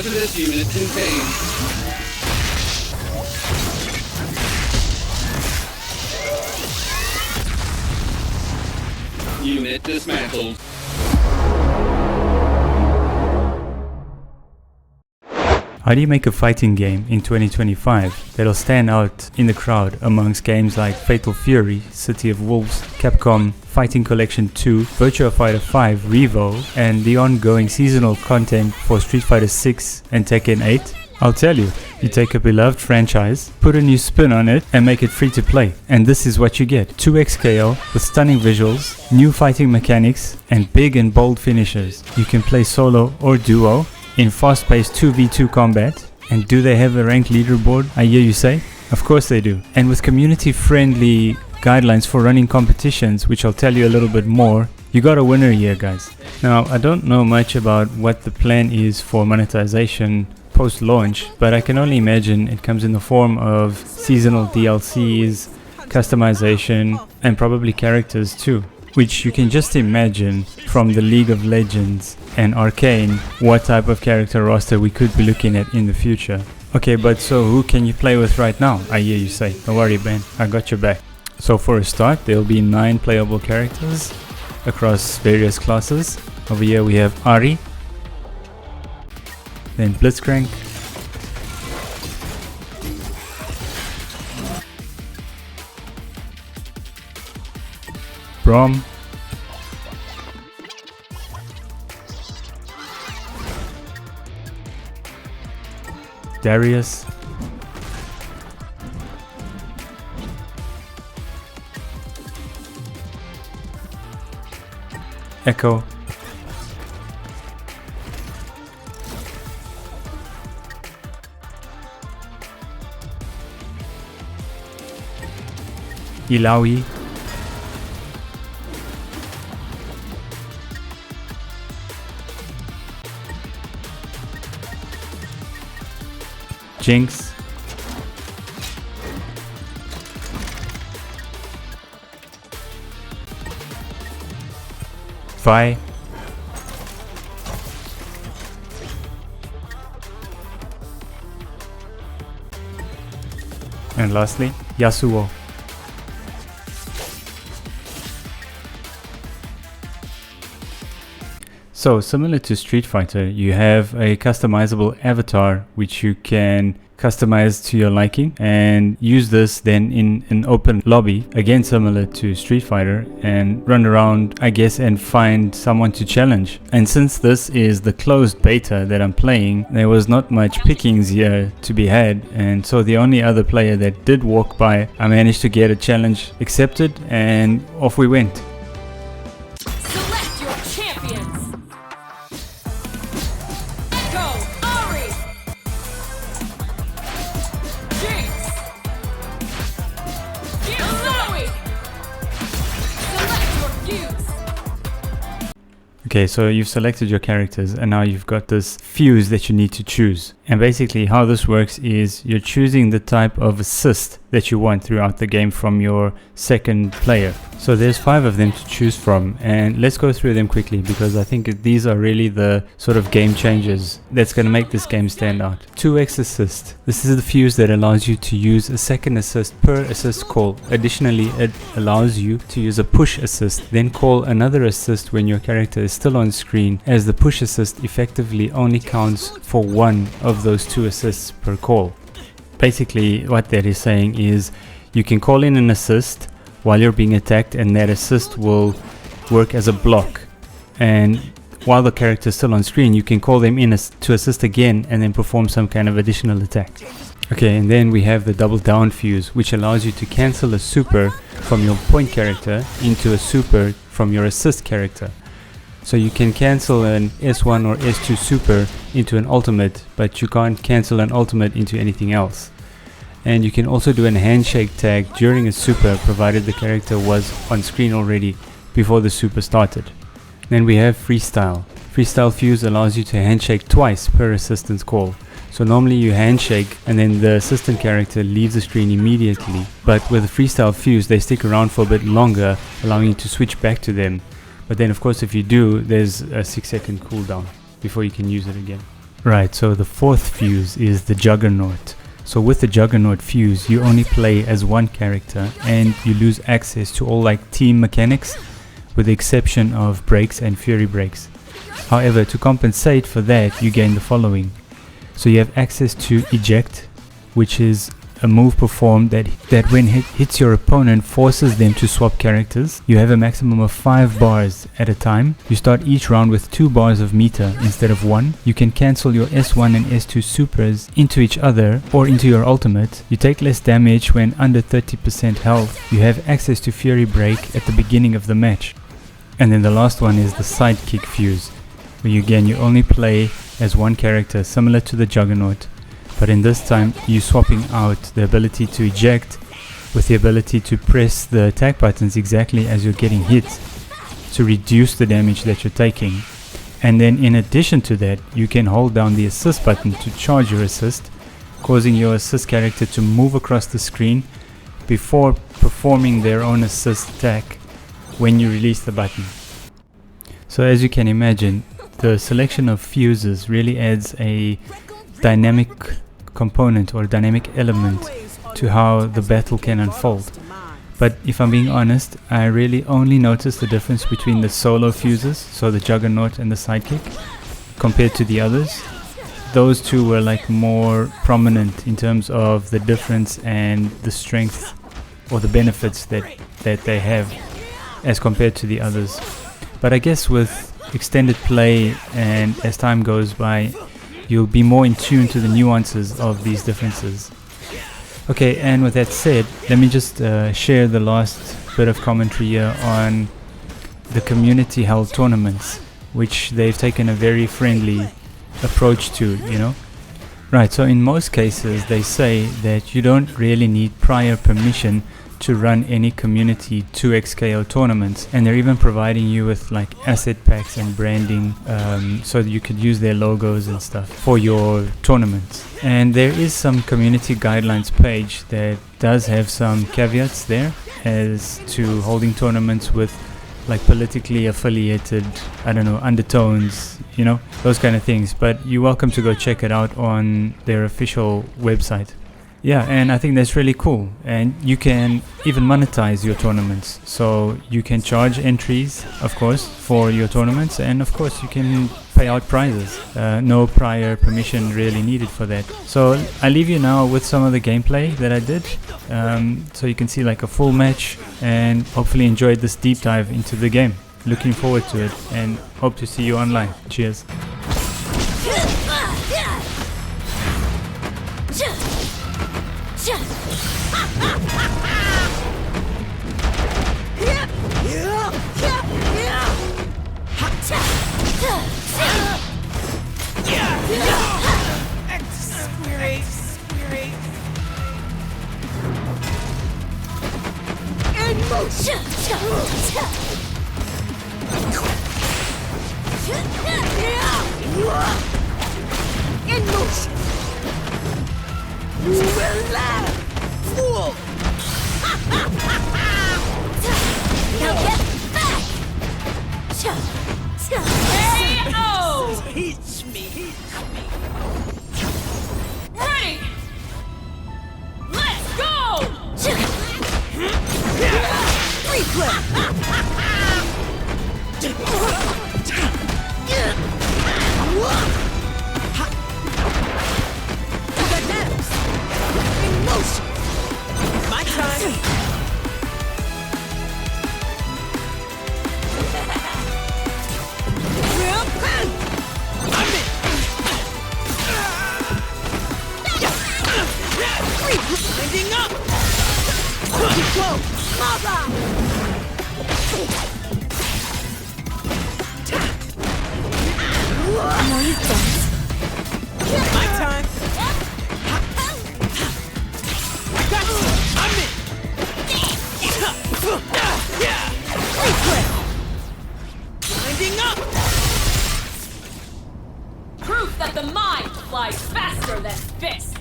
Hazardous unit contained. Unit dismantled. How do you make a fighting game in 2025 that'll stand out in the crowd amongst games like Fatal Fury, City of Wolves, Capcom Fighting Collection 2, Virtua Fighter 5 Revo, and the ongoing seasonal content for Street Fighter 6 and Tekken 8? I'll tell you, you take a beloved franchise, put a new spin on it, and make it free to play. And this is what you get. 2x scale with stunning visuals, new fighting mechanics, and big and bold finishes. You can play solo or duo in fast-paced 2v2 combat. And do they have a ranked leaderboard, I hear you say? Of course they do. And with community-friendly guidelines for running competitions, which I'll tell you a little bit more, you got a winner here, guys. Now, I don't know much about what the plan is for monetization post-launch, but I can only imagine it comes in the form of seasonal DLCs, customization, and probably characters too, which you can just imagine from the League of Legends and Arcane what type of character roster we could be looking at in the future. Okay, but so who can you play with right now? I hear you say. Don't worry, Ben, I got your back. So for a start, there will be 9 playable characters across various classes. Over here we have Ari, then Blitzcrank, Braum, Darius, Echo, Ilaoi, Jinx, Vi, and lastly, Yasuo. So similar to Street Fighter, you have a customizable avatar which you can customize to your liking and use this then in an open lobby, again similar to Street Fighter, and run around, I guess, and find someone to challenge. And since this is the closed beta that I'm playing, there was not much pickings here to be had, and so the only other player that did walk by, I managed to get a challenge accepted and off we went. Select your champions. Echo, Ari, Jinx, Zoe. Select your fuse. Okay, so you've selected your characters and now you've got this fuse that you need to choose. And basically how this works is you're choosing the type of assist that you want throughout the game from your second player. So there's 5 of them to choose from, and let's go through them quickly because I think these are really the sort of game changers that's going to make this game stand out. 2x assist. This is the fuse that allows you to use a second assist per assist call. Additionally, it allows you to use a push assist, then call another assist when your character is still on screen, as the push assist effectively only counts for one of those 2 assists per call. Basically what that is saying is you can call in an assist while you're being attacked, and that assist will work as a block, and while the character is still on screen you can call them in to assist again and then perform some kind of additional attack. Okay, and then we have the double down fuse, which allows you to cancel a super from your point character into a super from your assist character. So you can cancel an S1 or S2 super into an ultimate, but you can't cancel an ultimate into anything else. And you can also do a handshake tag during a super, provided the character was on screen already before the super started. Then we have freestyle. Freestyle fuse allows you to handshake twice per assistance call. So normally you handshake and then the assistant character leaves the screen immediately, but with a freestyle fuse they stick around for a bit longer, allowing you to switch back to them. But then of course if you do, there's a 6-second cooldown before you can use it again. Right, so the fourth fuse is the Juggernaut. So with the Juggernaut fuse, you only play as one character and you lose access to all like team mechanics with the exception of breaks and fury breaks. However, to compensate for that, you gain the following. So you have access to eject, which is a move performed that when hits your opponent forces them to swap characters. You have a maximum of 5 bars at a time. You start each round with 2 bars of meter instead of 1. You can cancel your S1 and S2 supers into each other or into your ultimate. You take less damage when under 30% health. You have access to Fury Break at the beginning of the match. And then the last one is the Sidekick fuse, where you only play as one character, similar to the Juggernaut. But in this time, you're swapping out the ability to eject with the ability to press the attack buttons exactly as you're getting hit to reduce the damage that you're taking. And then in addition to that, you can hold down the assist button to charge your assist, causing your assist character to move across the screen before performing their own assist attack when you release the button. So as you can imagine, the selection of fuses really adds a dynamic component or dynamic element to how the battle can unfold. But if I'm being honest, I really only noticed the difference between the solo fuses, so the Juggernaut and the Sidekick, compared to the others. Those two were like more prominent in terms of the difference and the strength or the benefits that they have as compared to the others. But I guess with extended play and as time goes by, you'll be more in tune to the nuances of these differences. Okay, and with that said, let me just share the last bit of commentary here on the community held tournaments, which they've taken a very friendly approach to, you know. Right, so in most cases they say that you don't really need prior permission to run any community 2xKO tournaments, and they're even providing you with like asset packs and branding so that you could use their logos and stuff for your tournaments. And there is some community guidelines page that does have some caveats there as to holding tournaments with like politically affiliated, I don't know, undertones, you know, those kind of things. But you're welcome to go check it out on their official website. Yeah, and I think that's really cool, and you can even monetize your tournaments. So you can charge entries, of course, for your tournaments, and of course you can pay out prizes. No prior permission really needed for that. So I leave you now with some of the gameplay that I did, so you can see like a full match and hopefully enjoyed this deep dive into the game. Looking forward to it and hope to see you online. Cheers. In motion. You will laugh, fool. Now get back. KO. Teach me. Ready. Let's go. Replay. My time. I'm in. Ending up. Go. Mother. No, you don't. My time. I got you. I'm in. Winding up. Proof that the mind flies faster than fists.